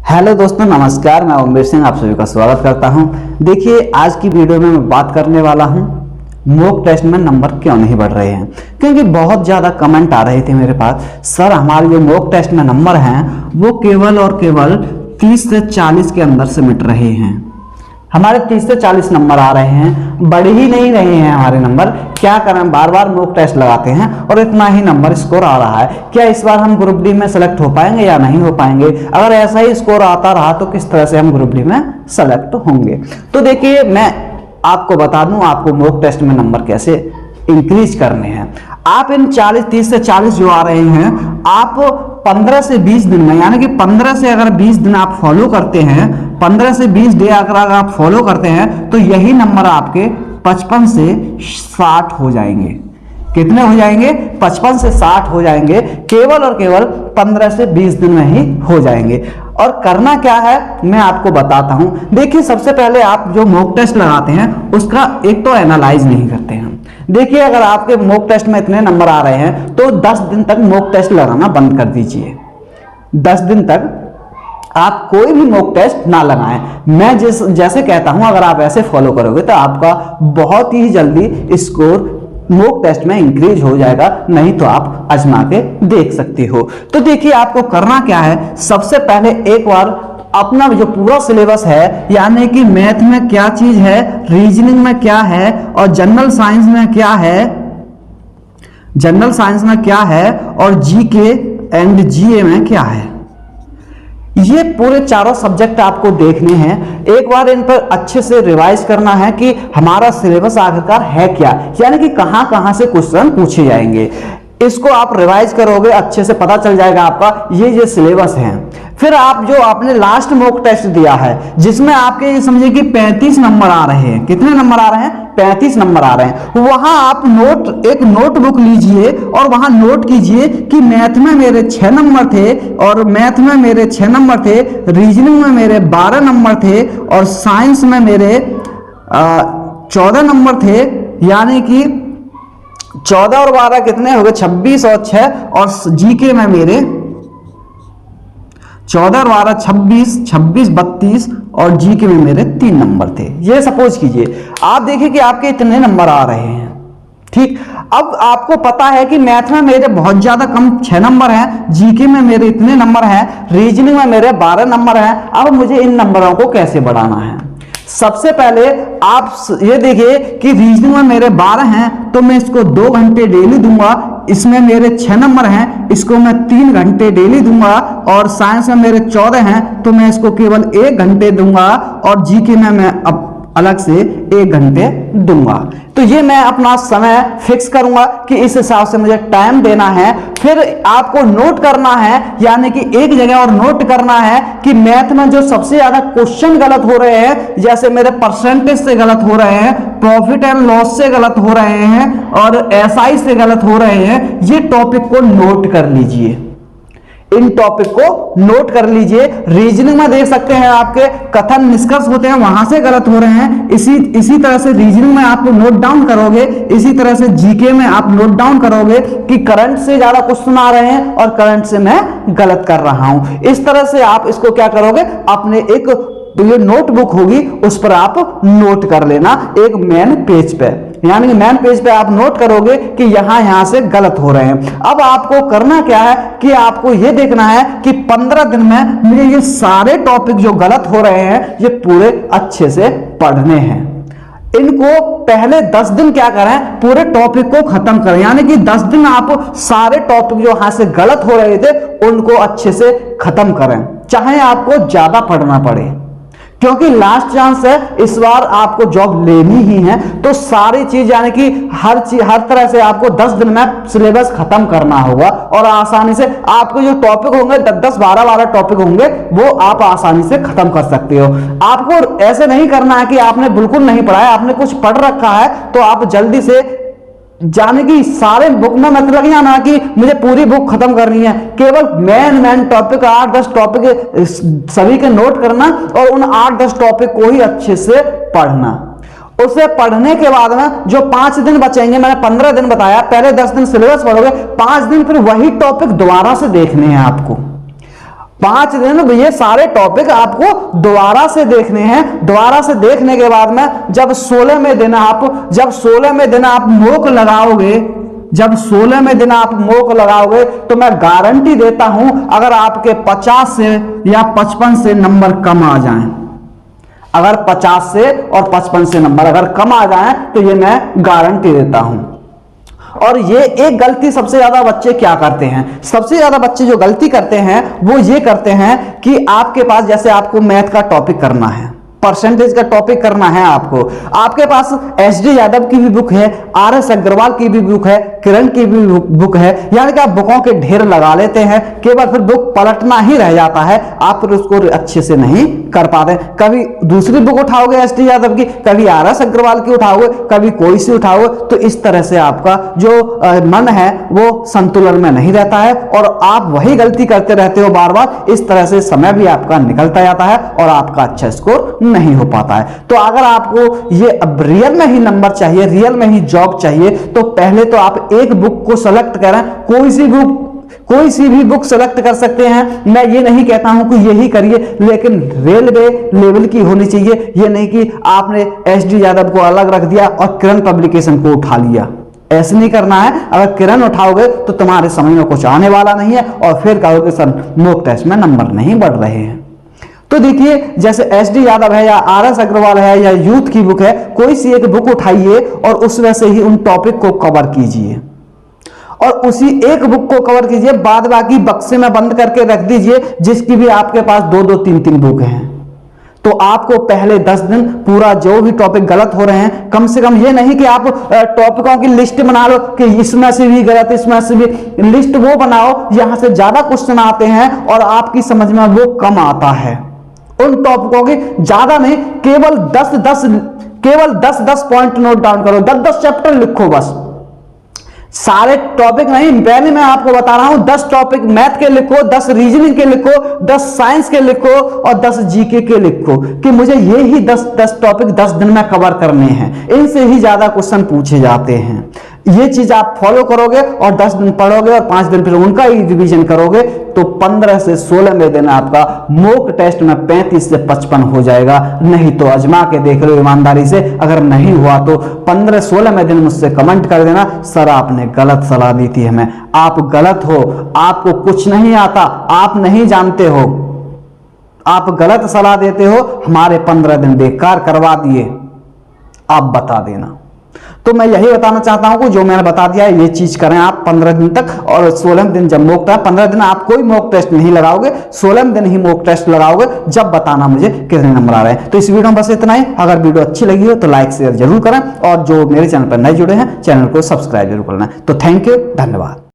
Hello दोस्तों, नमस्कार। मैं ओमवीर सिंह आप सभी का स्वागत करता हूं। देखिए, आज की वीडियो में मैं बात करने वाला हूं मॉक टेस्ट में नंबर क्यों नहीं बढ़ रहे हैं। क्योंकि बहुत ज़्यादा कमेंट आ रहे थे मेरे पास, सर हमारे जो मॉक टेस्ट में नंबर हैं वो केवल और केवल 30 से 40 के अंदर से मिट रहे हैं। हमारे 30 से 40 नंबर आ रहे हैं, बढ़ ही नहीं रहे हैं हमारे नंबर। क्या करें, बार बार मॉक टेस्ट लगाते हैं और इतना ही नंबर स्कोर आ रहा है। क्या इस बार हम ग्रुप डी में सेलेक्ट हो पाएंगे या नहीं हो पाएंगे? अगर ऐसा ही स्कोर आता रहा तो किस तरह से हम ग्रुप डी में सेलेक्ट होंगे? तो देखिए, मैं आपको बता दूं आपको मॉक टेस्ट में नंबर कैसे इंक्रीज करने हैं। आप इन 30 से 40 जो आ रहे हैं, आप 15 से 20 दिन में, यानी कि 15 से अगर 20 दिन आप फॉलो करते हैं, 15 से 20 डे अगर आप फॉलो करते हैं तो यही नंबर आपके 55 से 60 हो जाएंगे। कितने हो जाएंगे? 55 से 60 हो जाएंगे, केवल और केवल 15 से 20 दिन में ही हो जाएंगे। और करना क्या है मैं आपको बताता हूं। देखिए, सबसे पहले आप जो मॉक टेस्ट लगाते हैं उसका एक तो एनालाइज नहीं करते हैं। देखिए, अगर आपके मॉक टेस्ट में इतने नंबर आ रहे हैं तो 10 दिन तक मॉक टेस्ट लगाना बंद कर दीजिए। 10 दिन तक आप कोई भी मॉक टेस्ट ना लगाएं। मैं जैसे कहता हूं, अगर आप ऐसे फॉलो करोगे तो आपका बहुत ही जल्दी स्कोर मॉक टेस्ट में इंक्रीज हो जाएगा। नहीं तो आप आजमा के देख सकते हो। तो देखिए, आपको करना क्या है, सबसे पहले एक बार अपना जो पूरा सिलेबस है, यानी कि मैथ में क्या चीज है, रीजनिंग में क्या है और जनरल साइंस में क्या है, और जीके एंड जीए में क्या है, ये पूरे चारों सब्जेक्ट आपको देखने हैं। एक बार इन पर अच्छे से रिवाइज करना है कि हमारा सिलेबस आखिरकार है क्या, यानी कि कहां कहां से क्वेश्चन पूछे जाएंगे। इसको आप रिवाइज करोगे, अच्छे से पता चल जाएगा आपका ये सिलेबस है। फिर आप जो आपने लास्ट मॉक टेस्ट दिया है, जिसमें आपके ये समझिए कि 35 नंबर आ रहे हैं। कितने नंबर आ रहे हैं? 35 नंबर आ रहे हैं। वहां आप एक नोटबुक लीजिए और वहां नोट कीजिए कि मैथ में मेरे 6 नंबर थे, और मैथ में मेरे 6 नंबर थे, रीजनिंग में मेरे 12 नंबर थे, और साइंस में मेरे 14 नंबर थे। यानी कि 14 और 12 कितने हो गए? 26 और 6, और जीके में मेरे 14 और 12 26, 26 32, और जीके में मेरे 3 नंबर थे। ये सपोज कीजिए, आप देखिए कि आपके इतने नंबर आ रहे हैं। ठीक, अब आपको पता है कि मैथ में मेरे बहुत ज्यादा कम 6 नंबर हैं, जीके में मेरे इतने नंबर हैं, रीजनिंग में मेरे 12 नंबर हैं। अब मुझे इन नंबरों को कैसे बढ़ाना है? सबसे पहले आप ये देखिए कि रीजनिंग में मेरे 12 हैं तो मैं इसको 2 घंटे डेली दूंगा। इसमें मेरे 6 नंबर हैं, इसको मैं 3 घंटे डेली दूंगा। और साइंस में मेरे 14 हैं तो मैं इसको केवल 1 घंटे दूंगा। और जीके में मैं अब अलग से 1 घंटे दूंगा। तो ये मैं अपना समय फिक्स करूंगा कि इस हिसाब से मुझे टाइम देना है। फिर आपको नोट करना है, यानी कि एक जगह और नोट करना है कि मैथ में जो सबसे ज्यादा क्वेश्चन गलत हो रहे हैं, जैसे मेरे परसेंटेज से गलत हो रहे हैं, प्रॉफिट एंड लॉस से गलत हो रहे हैं, और एसआई से गलत हो रहे हैं, ये टॉपिक को नोट कर लीजिए। इन टॉपिक को नोट कर लीजिए। रीजनिंग में देख सकते हैं आपके कथन निष्कर्ष होते हैं, वहां से गलत हो रहे हैं। इसी तरह से रीजनिंग में आप नोट डाउन करोगे, इसी तरह से जीके में आप नोट डाउन करोगे कि करंट से ज्यादा क्वेश्चन आ रहे हैं और करंट से मैं गलत कर रहा हूं। इस तरह से आप इसको क्या करोगे, अपने एक तो ये नोटबुक होगी उस पर आप नोट कर लेना, एक मेन पेज पे, यानी कि मेन पेज पे आप नोट करोगे कि यहां से गलत हो रहे हैं। अब आपको करना क्या है कि आपको ये देखना है कि 15 दिन में मुझे ये सारे टॉपिक जो गलत हो रहे हैं ये पूरे अच्छे से पढ़ने हैं। इनको पहले 10 दिन क्या करें, पूरे टॉपिक को खत्म करें। यानी कि 10 दिन आप सारे टॉपिक जो यहां से गलत हो रहे थे उनको अच्छे से खत्म करें, चाहे आपको ज्यादा पढ़ना पड़े, क्योंकि लास्ट चांस है, इस बार आपको जॉब लेनी ही है। तो सारी चीज, यानी कि हर तरह से आपको 10 दिन में सिलेबस खत्म करना होगा। और आसानी से आपको जो टॉपिक होंगे 10-10, 12-12 टॉपिक होंगे, वो आप आसानी से खत्म कर सकते हो। आपको ऐसे नहीं करना है कि आपने बिल्कुल नहीं पढ़ा है, आपने कुछ पढ़ रखा है तो आप जल्दी से जाने की सारे बुक में मत लग जाना कि मुझे पूरी बुक खत्म करनी है। केवल मेन टॉपिक 8-10 टॉपिक सभी के नोट करना और उन 8-10 टॉपिक को ही अच्छे से पढ़ना। उसे पढ़ने के बाद में जो 5 दिन बचेंगे, मैंने 15 दिन बताया, पहले 10 दिन सिलेबस पढ़ोगे, 5 दिन फिर वही टॉपिक दोबारा से देखने हैं आपको। 5 दिन ये सारे टॉपिक आपको दोबारा से देखने हैं। दोबारा से देखने के बाद में जब 16वें दिन आप मोक लगाओगे, जब 16वें दिन आप मोक लगाओगे तो मैं गारंटी देता हूं, अगर आपके 50 से या 55 से नंबर कम आ जाएं, अगर 50 से और 55 से नंबर अगर कम आ जाएं तो ये मैं गारंटी देता हूं। और ये एक गलती सबसे ज्यादा बच्चे क्या करते हैं, सबसे ज्यादा बच्चे जो गलती करते हैं वो ये करते हैं कि आपके पास, जैसे आपको मैथ का टॉपिक करना है, परसेंटेज का टॉपिक करना है, आपके पास एसडी यादव की भी बुक है, आरएस अग्रवाल की भी बुक है, किरण की भी बुक है, यानी कि आप बुकों के ढेर लगा लेते हैं, केवल फिर बुक पलटना ही रह जाता है, आप फिर उसको अच्छे से नहीं कर पाते। कभी दूसरी बुक उठाओगे एसडी यादव की, कभी आरएस अग्रवाल की उठाओगे, कभी कोई सी उठाओगे, तो इस तरह से आपका जो मन है वो संतुलन में नहीं रहता है और आप वही गलती करते रहते हो बार बार। इस तरह से समय भी आपका निकलता जाता है और आपका अच्छा स्कोर नहीं हो पाता है। तो अगर आपको ये अब रियल में ही नंबर चाहिए, रियल में ही जॉब चाहिए, तो पहले तो आप एक बुक को सेलेक्ट करें, कोई सी भी बुक सेलेक्ट कर सकते हैं। मैं ये नहीं कहता हूं कि यही करिए, लेकिन रेलवे लेवल की होनी चाहिए। ये नहीं कि आपने एसडी यादव को अलग रख दिया और किरण पब्लिकेशन को उठा लिया, ऐसे नहीं करना है। अगर किरण उठाओगे तो तुम्हारे समझ में कुछ आने वाला नहीं है और फिर कहोगे सर मॉक टेस्ट में नंबर नहीं बढ़ रहे हैं। तो देखिए, जैसे एसडी यादव है या आरएस अग्रवाल है या यूथ की बुक है, कोई सी एक बुक उठाइए और उसमें से ही उन टॉपिक को कवर कीजिए और उसी एक बुक को कवर कीजिए, बाद बाकी बक्से में बंद करके रख दीजिए, जिसकी भी आपके पास 2-2, 3-3 बुक हैं। तो आपको पहले 10 दिन पूरा जो भी टॉपिक गलत हो रहे हैं, कम से कम ये नहीं कि आप टॉपिकों की लिस्ट बना लो कि इसमें से भी गलत, इसमें से भी, लिस्ट वो बनाओ यहां से ज्यादा क्वेश्चन आते हैं और आपकी समझ में वो कम आता है। उन टॉपिकों की ज्यादा नहीं, केवल 10-10 पॉइंट नोट डाउन करो, 10-10 चैप्टर लिखो बस, सारे टॉपिक नहीं। पहले मैं आपको बता रहा हूं 10 टॉपिक मैथ के लिखो, 10 रीजनिंग के लिखो, 10 साइंस के लिखो और 10 जीके के लिखो कि मुझे ये ही 10 टॉपिक 10 दिन में कवर करने हैं। इनसे ही ज्यादा क्वेश्चन पूछे जाते हैं। ये चीज आप फॉलो करोगे और 10 दिन पढ़ोगे और 5 दिन फिर उनका ही रिवीजन करोगे तो 15 से 16वें दिन आपका मॉक टेस्ट में 35 से 55 हो जाएगा। नहीं तो आजमा के देख लो ईमानदारी से, अगर नहीं हुआ तो 15-16वें दिन मुझसे कमेंट कर देना, सर आपने गलत सलाह दी थी हमें, आप गलत हो, आपको कुछ नहीं आता, आप नहीं जानते हो, आप गलत सलाह देते हो, हमारे 15 दिन बेकार करवा दिए, आप बता देना। तो मैं यही बताना चाहता हूं कि जो मैंने बता दिया है ये चीज करें आप 15 दिन तक। और 16वें दिन जब मॉक टेस्ट, 15 दिन आप कोई मॉक टेस्ट नहीं लगाओगे, 16वें दिन ही मॉक टेस्ट लगाओगे, जब बताना मुझे कितने नंबर आ रहे हैं। तो इस वीडियो में बस इतना ही। अगर वीडियो अच्छी लगी हो तो लाइक शेयर जरूर करें और जो मेरे चैनल पर नए जुड़े हैं चैनल को सब्सक्राइब जरूर करना है। तो थैंक यू, धन्यवाद।